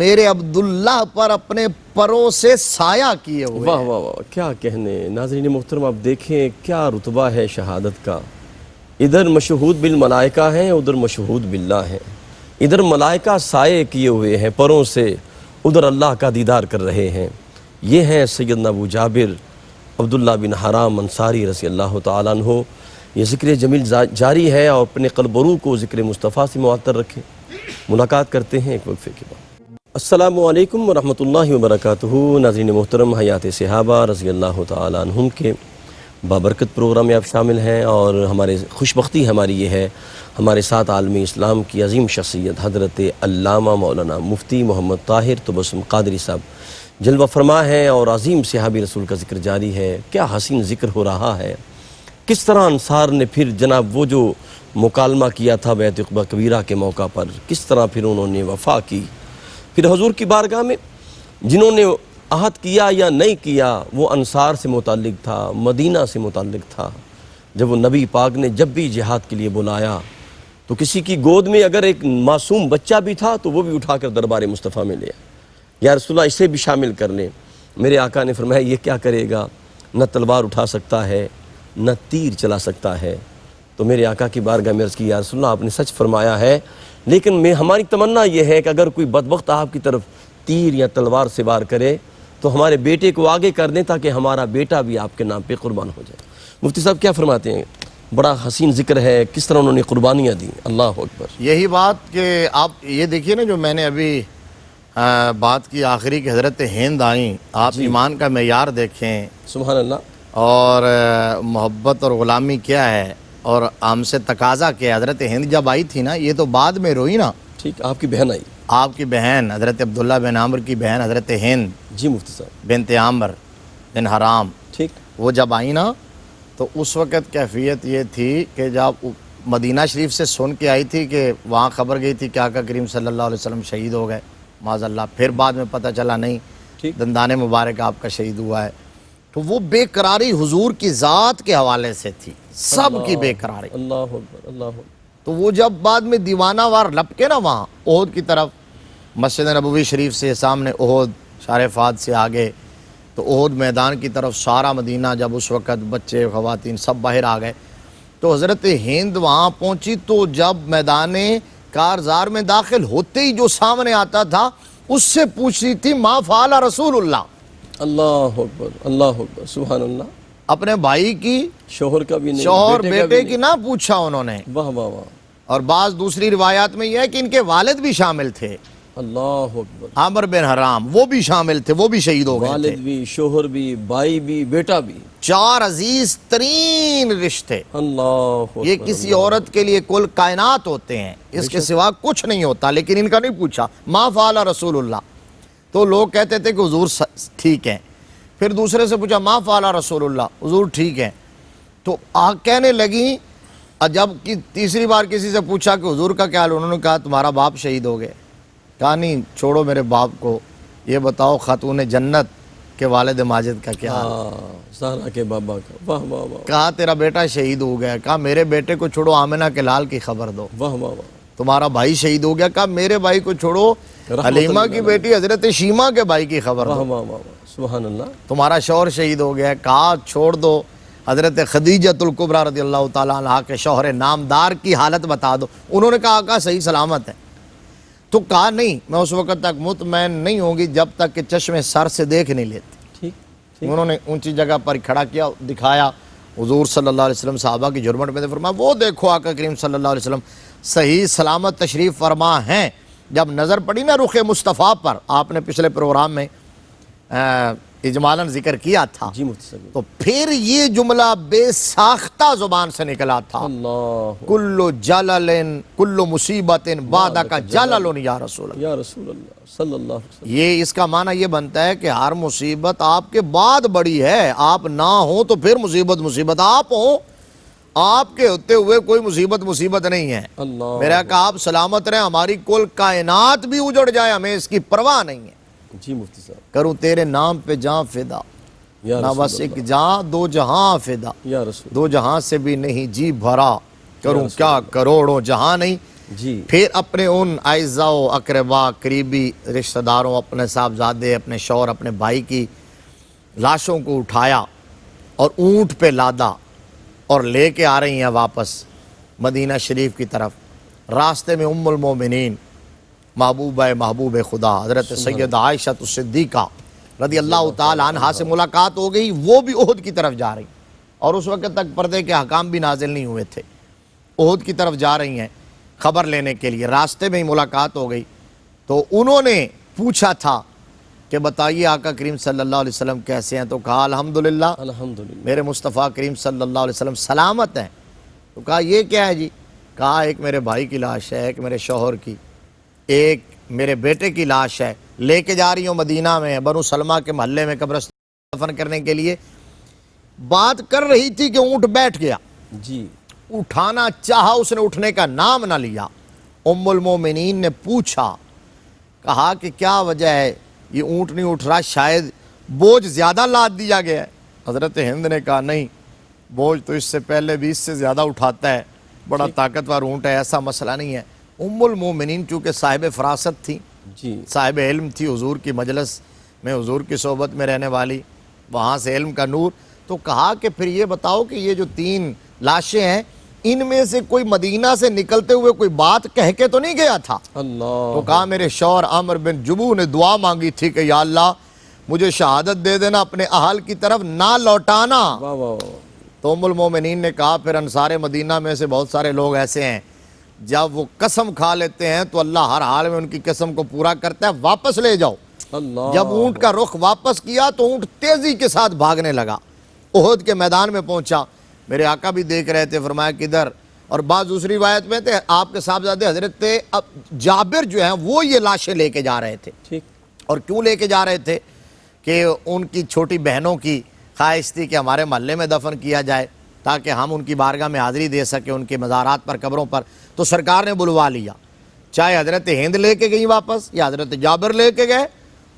میرے عبداللہ پر اپنے پروں سے سایہ کیے ہوئے واہ ہیں۔ واہ واہ، کیا کہنے۔ ناظرین محترم، آپ دیکھیں کیا رتبہ ہے شہادت کا۔ ادھر مشہود بالملائکہ ہیں، ادھر مشہود باللہ ہیں۔ ادھر ملائکہ سائے کیے ہوئے ہیں پروں سے، ادھر اللہ کا دیدار کر رہے ہیں۔ یہ ہیں سیدنا ابو جابر عبداللہ بن حرام انصاری رضی اللہ تعالیٰ عنہ۔ یہ ذکر جمیل جاری ہے، اور اپنے قلب و روح کو ذکر مصطفیٰ سے معطر رکھیں۔ ملاقات کرتے ہیں ایک وقفے کے بعد۔ السلام علیکم ورحمۃ اللہ وبرکاتہ۔ ناظرین محترم، حیات صحابہ رضی اللہ تعالیٰ عنہم کے بابرکت پروگرام میں آپ شامل ہیں، اور ہمارے خوشبختی ہماری یہ ہے ہمارے ساتھ عالم اسلام کی عظیم شخصیت حضرت علامہ مولانا مفتی محمد طاہر تبسم قادری صاحب جلوہ فرما ہے، اور عظیم صحابی رسول کا ذکر جاری ہے۔ کیا حسین ذکر ہو رہا ہے، کس طرح انصار نے پھر جناب وہ جو مکالمہ کیا تھا بیعت عقبہ کبیرہ کے موقع پر، کس طرح پھر انہوں نے وفا کی۔ پھر حضور کی بارگاہ میں جنہوں نے عہد کیا یا نہیں کیا، وہ انصار سے متعلق تھا، مدینہ سے متعلق تھا۔ جب وہ نبی پاک نے جب بھی جہاد کے لیے بلایا تو کسی کی گود میں اگر ایک معصوم بچہ بھی تھا تو وہ بھی اٹھا کر دربار مصطفیٰ میں لیا، یا رسول اللہ اسے بھی شامل کر لیں۔ میرے آقا نے فرمایا یہ کیا کرے گا، نہ تلوار اٹھا سکتا ہے نہ تیر چلا سکتا ہے۔ تو میرے آقا کی بارگاہ میں عرض کی یا رسول اللہ آپ نے سچ فرمایا ہے، لیکن ہماری تمنا یہ ہے کہ اگر کوئی بدبخت آپ کی طرف تیر یا تلوار سے وار کرے تو ہمارے بیٹے کو آگے کر دیں تاکہ ہمارا بیٹا بھی آپ کے نام پہ قربان ہو جائے۔ مفتی صاحب کیا فرماتے ہیں؟ بڑا حسین ذکر ہے، کس طرح انہوں نے قربانیاں دی۔ اللہ اکبر۔ یہی بات کہ آپ یہ دیکھیے نا، جو میں نے ابھی بات کی آخری کہ حضرت ہند آئیں، آپ ایمان کا معیار دیکھیں، سبحان اللہ، اور محبت اور غلامی کیا ہے، اور ہم سے تقاضا کیا ہے۔ حضرت ہند جب آئی تھی نا، یہ تو بعد میں روئی نا، ٹھیک۔ آپ کی بہن آئی؟ آپ کی بہن حضرت عبداللہ بن عامر کی بہن حضرت ہند جی مفتی صاحب، بنت عامر بن حرام، ٹھیک۔ وہ جب آئی نا تو اس وقت کیفیت یہ تھی کہ جب مدینہ شریف سے سن کے آئی تھی کہ وہاں خبر گئی تھی کہ آقا کریم صلی اللہ علیہ وسلم شہید ہو گئے، معاذ اللہ، پھر بعد میں پتہ چلا نہیں، ٹھیک۔ دندان مبارک آپ کا شہید ہوا ہے۔ تو وہ بے قراری حضور کی ذات کے حوالے سے تھی، سب کی بے قراری۔ اللہ اکبر، اللہ اکبر۔ تو وہ جب بعد میں دیوانہ وار لپکے نا وہاں احد کی طرف، مسجد نبوی شریف سے سامنے احد، شار فات سے آگے، تو احد میدان کی طرف سارا مدینہ، جب اس وقت بچے خواتین سب باہر آ گئے تو حضرت ہند وہاں پہنچی، تو جب میدان کارزار میں داخل ہوتے ہی جو سامنے آتا تھا اس سے پوچھ رہی تھی ما فعل رسول اللہ، اللہ اکبر، اللہ اکبر، سبحان اللہ۔ اپنے بھائی کی، شوہر کا بھی نہیں، شوہر کا بیٹے بھی کی نہ پوچھا انہوں نے۔ واہ واہ واہ، اور بعض دوسری روایات میں یہ ہے کہ ان کے والد بھی شامل تھے، اللہ اکبر۔ عامر بن حرام، وہ بھی شامل تھے، وہ بھی شہید ہو گئے تھے۔ والد بھی، شوہر بھی، بھائی بھی، بیٹا بھی، 4 عزیز ترین رشتے، اللہ اکبر۔ یہ کسی عورت کے لیے کل کائنات ہوتے ہیں، اس کے سوا کچھ نہیں ہوتا، لیکن ان کا نہیں پوچھا ما فعل رسول اللہ۔ تو لوگ کہتے تھے کہ حضور ٹھیک ہیں، پھر دوسرے سے پوچھا ما فعل رسول اللہ، حضور ٹھیک ہیں، تو کہنے لگی، جب تیسری بار کسی سے پوچھا کہ حضور کا کیا حال، انہوں نے کہا تمہارا باپ شہید ہو گئے۔ کہا نہیں، چھوڑو میرے باپ کو، یہ بتاؤ خاتون جنت کہ والد ماجد کا کیا حال؟ زہرا کے بابا کا، واہ واہ واہ کہا تیرا بیٹا شہید ہو گیا، کہا میرے بیٹے کو چھوڑو آمنہ کے لال کی خبر دو، واہ واہ واہ، تمہارا بھائی شہید ہو گیا، کہا میرے بھائی کو چھوڑو حلیمہ کی بیٹی حضرت شیمہ کے بھائی کی خبر واہ دو، واہ واہ، سبحان اللہ، تمہارا شوہر شہید ہو گیا، کہا چھوڑ دو حضرت خدیجۃ الکبریٰ رضی اللہ تعالیٰ عنہ کے شوہر نامدار کی حالت بتا دو۔ انہوں نے کہا آقا صحیح سلامت ہے، تو کہا نہیں میں اس وقت تک مطمئن نہیں ہوں گی جب تک کہ چشمے سر سے دیکھ نہیں لیتے۔ ٹھیک ٹھیک، انہوں نے اونچی جگہ پر کھڑا کیا، دکھایا، حضور صلی اللہ علیہ وسلم صحابہ کی جھرمٹ میں فرمایا وہ دیکھو آقا کریم صلی اللہ علیہ وسلم صحیح سلامت تشریف فرما ہیں۔ جب نظر پڑی نا رخ مصطفیٰ پر، آپ نے پچھلے پروگرام میں اجمالاً ذکر کیا تھا، جی مفتی صاحب، تو پھر یہ جملہ بے ساختہ زبان سے نکلا تھا، اللہ کلو جلل کلو مصیبت بعدک جلل یا رسول اللہ۔ یا رسول اللہ صلی اللہ علیہ وسلم، یہ اس کا معنی یہ بنتا ہے کہ ہر مصیبت آپ کے بعد بڑی ہے، آپ نہ ہوں تو پھر مصیبت، آپ ہوں، آپ کے ہوتے ہوئے کوئی مصیبت نہیں ہے۔ اللہ، میرا کہا آپ سلامت رہیں، ہماری کل کائنات بھی اجڑ جائے ہمیں اس کی پرواہ نہیں ہے، جی مفتی صاحب، کروں تیرے نام پہ جاں فدا، یا نہ رسول بس ایک جاں دو جہاں فدا، یا رسول، دو جہاں سے بھی نہیں جی بھرا، کروں کیا کروڑوں جہاں نہیں۔ جی پھر اپنے ان اعزاء و اقربا قریبی رشتہ داروں، اپنے صاحبزادے، اپنے شوہر، اپنے بھائی کی لاشوں کو اٹھایا اور اونٹ پہ لادا اور لے کے آ رہی ہیں واپس مدینہ شریف کی طرف۔ راستے میں ام المومنین محبوب خدا حضرت سید عائشہ الصدیقہ رضی اللہ تعالی عنہا سے ملاقات ہو گئی، وہ بھی احد کی طرف جا رہی، اور اس وقت تک پردے کے احکام بھی نازل نہیں ہوئے تھے، احد کی طرف جا رہی ہیں خبر لینے کے لیے۔ راستے میں ہی ملاقات ہو گئی، تو انہوں نے پوچھا تھا کہ بتائیے آقا کریم صلی اللہ علیہ وسلم کیسے ہیں؟ تو کہا الحمدللہ الحمدللہ، میرے مصطفیٰ کریم صلی اللہ علیہ وسلم سلامت ہیں۔ تو کہا یہ کیا ہے جی؟ کہا ایک میرے بھائی کی لاش ہے، ایک میرے شوہر کی، ایک میرے بیٹے کی لاش ہے، لے کے جا رہی ہوں مدینہ میں بنو سلمہ کے محلے میں قبرستان دفن کرنے کے لیے۔ بات کر رہی تھی کہ اونٹ بیٹھ گیا، جی اٹھانا چاہا، اس نے اٹھنے کا نام نہ لیا۔ ام المومنین نے پوچھا، کہا کہ کیا وجہ ہے یہ اونٹ نہیں اٹھ رہا؟ شاید بوجھ زیادہ لاد دیا گیا ہے۔ حضرت ہند نے کہا نہیں، بوجھ تو اس سے پہلے بھی اس سے زیادہ اٹھاتا ہے، بڑا طاقتور اونٹ ہے، ایسا مسئلہ نہیں ہے۔ ام المومنین چونکہ صاحب فراست تھی، جی صاحب علم تھی، حضور کی مجلس میں حضور کی صحبت میں رہنے والی، وہاں سے علم کا نور، تو کہا کہ پھر یہ بتاؤ کہ یہ جو 3 لاشیں ہیں ان میں سے کوئی مدینہ سے نکلتے ہوئے کوئی بات کہہ کے تو نہیں گیا تھا؟ اللہ، تو کہا میرے شوہر عامر بن جبو نے دعا مانگی تھی کہ یا اللہ مجھے شہادت دے دینا، اپنے اہل کی طرف نہ لوٹانا۔ واہ واہ واہ، تو ام المومنین نے کہا پھر انصار مدینہ میں سے بہت سارے لوگ ایسے ہیں جب وہ قسم کھا لیتے ہیں تو اللہ ہر حال میں ان کی قسم کو پورا کرتا ہے، واپس لے جاؤ۔ اللہ، جب اونٹ کا رخ واپس کیا تو اونٹ تیزی کے ساتھ بھاگنے لگا، احد کے میدان میں پہنچا۔ میرے آقا بھی دیکھ رہے تھے، فرمایا کدھر؟ اور بعض دوسری روایت میں تھے آپ کے صاحبزادے حضرت جابر جو ہیں وہ یہ لاشیں لے کے جا رہے تھے۔ ٹھیک، اور کیوں لے کے جا رہے تھے؟ کہ ان کی چھوٹی بہنوں کی خواہش تھی کہ ہمارے محلے میں دفن کیا جائے تاکہ ہم ان کی بارگاہ میں حاضری دے سکیں، ان کے مزارات پر، قبروں پر۔ تو سرکار نے بلوا لیا، چاہے حضرت ہند لے کے گئی واپس یا حضرت جابر لے کے گئے،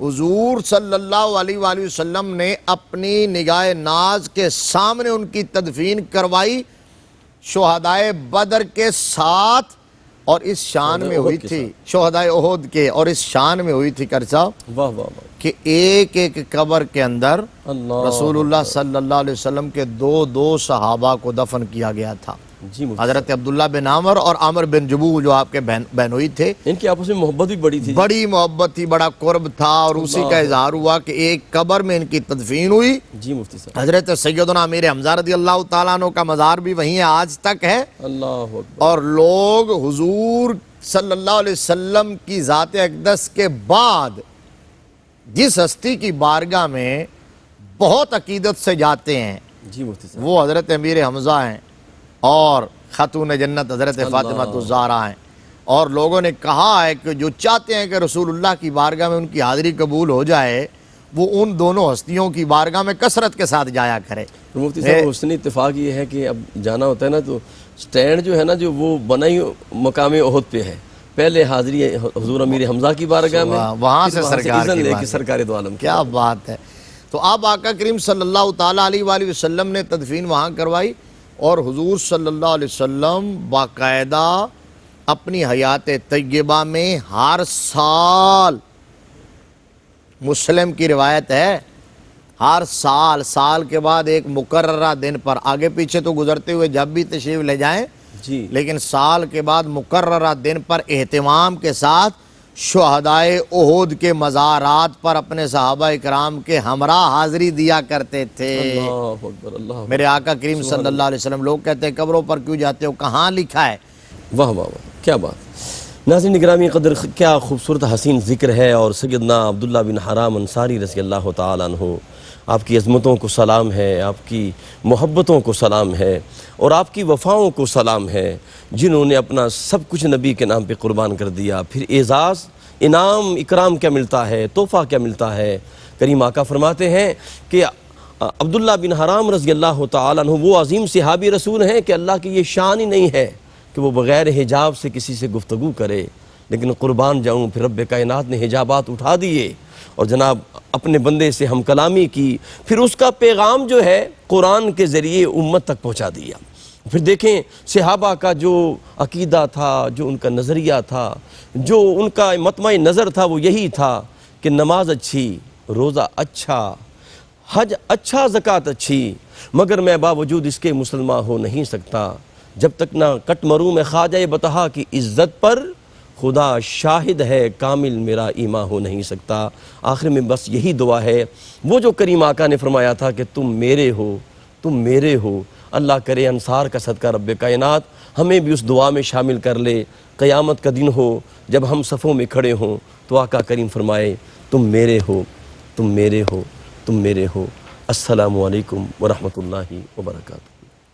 حضور صلی اللہ علیہ وآلہ وسلم نے اپنی نگاہ ناز کے سامنے ان کی تدفین کروائی، شہدائے بدر کے ساتھ، اور اس شان میں ہوئی تھی، شہدائے احد کے، اور اس شان میں ہوئی تھی کرسا واہ واہ واہ، کہ ایک ایک قبر کے اندر اللہ، رسول اللہ صلی اللہ علیہ وسلم کے 2 صحابہ کو دفن کیا گیا تھا، جی مفتی، حضرت عبداللہ بن عامر اور عامر بن جبو جو آپ کے بہنوئی تھے۔ ان کی آپس میں محبت بھی بڑی تھی، بڑی محبت تھی، بڑا قرب تھا، اور اسی کا اظہار ہوا کہ ایک قبر میں ان کی تدفین ہوئی۔ جی مفتی صاحب، حضرت سیدنا امیر حمزہ رضی اللہ تعالیٰ عنہ کا مزار بھی وہیں ہے، آج تک ہے، اللہ اکبر، اور لوگ حضور صلی اللہ علیہ وسلم کی ذات اقدس کے بعد جس ہستی کی بارگاہ میں بہت عقیدت سے جاتے ہیں جی مفتی صاحب، وہ حضرت امیر حمزہ ہیں اور خاتون جنت حضرت فاطمہ الزہرا ہیں، اور لوگوں نے کہا ہے کہ جو چاہتے ہیں کہ رسول اللہ کی بارگاہ میں ان کی حاضری قبول ہو جائے وہ ان دونوں ہستیوں کی بارگاہ میں کثرت کے ساتھ جایا کرے۔ تو مفتی صاحب حسن اتفاق یہ ہے کہ اب جانا ہوتا ہے نا تو سٹینڈ جو ہے نا جو وہ بنا ہی مقام احد پہ ہے، پہلے حاضری حضور امیر حمزہ کی بارگاہ میں، وہاں سے پھر سرکار اذن کی لے کے بارگاہ۔ سرکار دو عالم کی۔ کیا بات ہے! تو اب آقا کریم صلی اللہ تعالیٰ علیہ وآلہ وسلم نے تدفین وہاں کروائی، اور حضور صلی اللہ علیہ وسلم باقاعدہ اپنی حیات طیبہ میں ہر سال، مسلم کی روایت ہے، ہر سال کے بعد ایک مقررہ دن پر، آگے پیچھے تو گزرتے ہوئے جب بھی تشریف لے جائیں، جی لیکن سال کے بعد مقررہ دن پر اہتمام کے ساتھ شہدائے احد کے مزارات پر اپنے صحابہ اکرام کے ہمراہ حاضری دیا کرتے تھے۔ اللہ اکبر، اللہ اکبر۔ میرے آقا کریم صلی اللہ علیہ وسلم، لوگ کہتے ہیں قبروں پر کیوں جاتے ہو، کہاں لکھا ہے؟ واہ واہ واہ، کیا بات۔ ناظرین گرامی قدر، کیا خوبصورت حسین ذکر ہے، اور سیدنا عبداللہ بن حرام انصاری رضی اللہ تعالیٰ عنہ، آپ کی عظمتوں کو سلام ہے، آپ کی محبتوں کو سلام ہے، اور آپ کی وفاؤں کو سلام ہے، جنہوں نے اپنا سب کچھ نبی کے نام پہ قربان کر دیا۔ پھر اعزاز، انعام، اکرام کیا ملتا ہے، تحفہ کیا ملتا ہے۔ کریم آقا فرماتے ہیں کہ عبداللہ بن حرام رضی اللہ تعالیٰ عنہ وہ عظیم صحابی رسول ہیں کہ اللہ کی یہ شان ہی نہیں ہے کہ وہ بغیر حجاب سے کسی سے گفتگو کرے، لیکن قربان جاؤں پھر رب کائنات نے حجابات اٹھا دیے اور جناب اپنے بندے سے ہم کلامی کی، پھر اس کا پیغام جو ہے قرآن کے ذریعے امت تک پہنچا دیا۔ پھر دیکھیں صحابہ کا جو عقیدہ تھا، جو ان کا نظریہ تھا، جو ان کا مطمع نظر تھا، وہ یہی تھا کہ نماز اچھی، روزہ اچھا، حج اچھا، زکوٰۃ اچھی، مگر میں باوجود اس کے مسلمان ہو نہیں سکتا جب تک نہ کٹ مروں میں خواجہ بطحا کی عزت پر خدا شاہد ہے، کامل میرا ایمان ہو نہیں سکتا۔ آخر میں بس یہی دعا ہے، وہ جو کریم آقا نے فرمایا تھا کہ تم میرے ہو، تم میرے ہو۔ اللہ کرے انصار کا صدقہ رب کائنات ہمیں بھی اس دعا میں شامل کر لے۔ قیامت کا دن ہو، جب ہم صفوں میں کھڑے ہوں تو آقا کریم فرمائے تم میرے ہو، تم میرے ہو، تم میرے ہو۔ السلام علیکم ورحمۃ اللہ وبرکاتہ۔